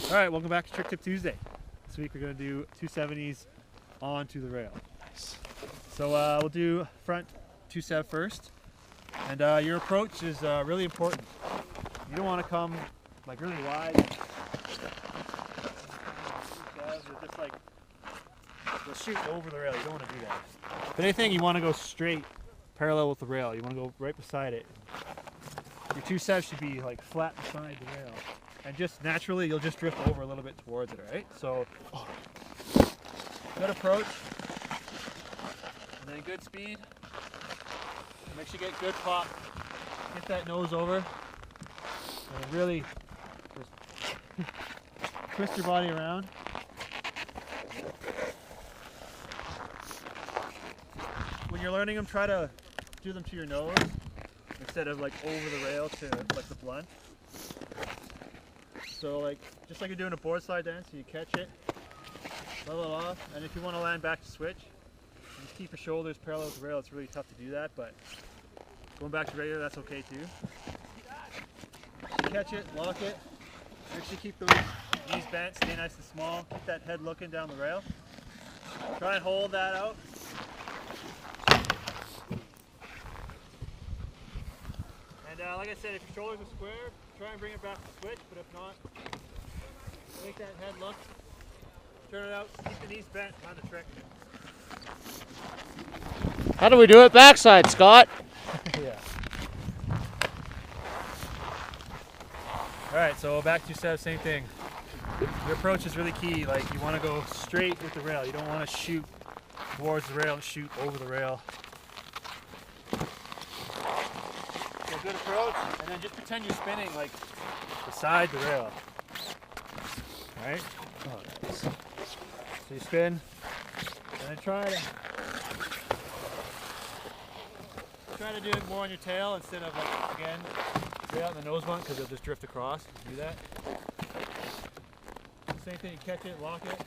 Alright, welcome back to Trick Tip Tuesday. This week we're going to do 270's onto the rail. Nice. So we'll do front 270 first. And your approach is really important. You don't want to come like really wide. Just like you'll shoot over the rail. You don't want to do that. If anything, you want to go straight parallel with the rail. You want to go right beside it. Your 270 should be like flat beside the rail. And just naturally, you'll just drift over a little bit towards it, right? So, good approach, and then good speed. Make sure you get good pop. Get that nose over, and really just twist your body around. When you're learning them, try to do them to your nose instead of like over the rail to like the blunt. So like, just like you're doing a board slide dance, so you catch it, level it off, and if you want to land back to switch, just keep your shoulders parallel with the rail. It's really tough to do that, but going back to regular, that's okay too. Catch it, lock it, make sure you keep those knees bent, stay nice and small, keep that head looking down the rail. Try and hold that out. And like I said, if your shoulders are square, try and bring it back to switch, but if not, make that head look, turn it out, keep the knees bent, find the trick. How do we do it backside, Scott? Yeah. Alright, so back to set, same thing. Your approach is really key. Like, you want to go straight with the rail. You don't want to shoot towards the rail and shoot over the rail. So good approach, and then just pretend you're spinning like beside the rail. Alright? Oh, nice. So you spin, and then try to do it more on your tail instead of like, again, straight out in the nose blunt, because it'll just drift across. Do that. Same thing, you catch it, lock it.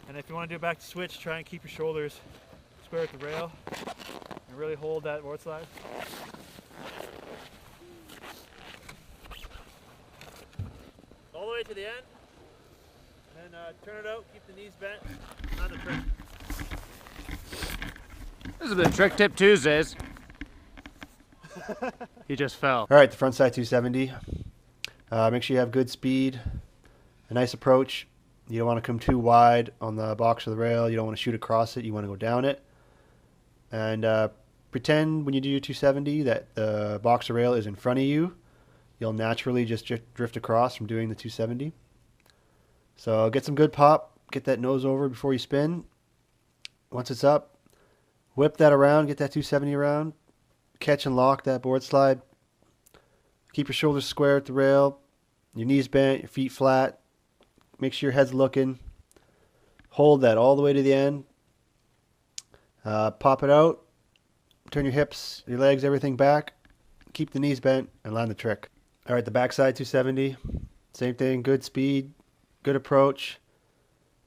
And if you want to do it back to switch, try and keep your shoulders square at the rail and really hold that board slide. All the way to the end, and then turn it out, keep the knees bent on the trick. This has been Trick Tip Tuesdays. He just fell. All right, the front side 270. Make sure you have good speed, a nice approach. You don't want to come too wide on the box or the rail. You don't want to shoot across it. You want to go down it. And pretend when you do your 270 that the box or rail is in front of you. You'll naturally just drift across from doing the 270. So get some good pop. Get that nose over before you spin. Once it's up, whip that around. Get that 270 around. Catch and lock that board slide. Keep your shoulders square at the rail. Your knees bent. Your feet flat. Make sure your head's looking. Hold that all the way to the end. Pop it out. Turn your hips, your legs, everything back. Keep the knees bent and land the trick. All right, the backside 270. Same thing. Good speed. Good approach.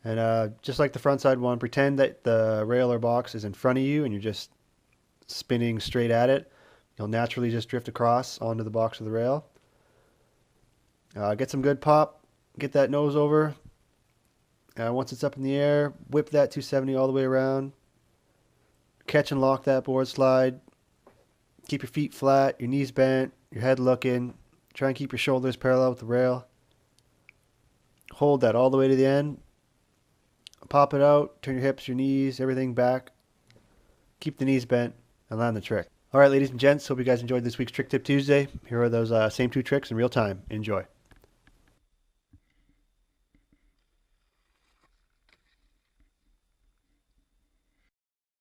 And just like the front side one, pretend that the rail or box is in front of you and you're just spinning straight at it. You'll naturally just drift across onto the box or the rail. Get some good pop. Get that nose over. Once it's up in the air, whip that 270 all the way around. Catch and lock that board slide. Keep your feet flat, your knees bent, your head looking. Try and keep your shoulders parallel with the rail. Hold that all the way to the end. Pop it out. Turn your hips, your knees, everything back. Keep the knees bent and land the trick. All right, ladies and gents, hope you guys enjoyed this week's Trick Tip Tuesday. Here are those same two tricks in real time. Enjoy.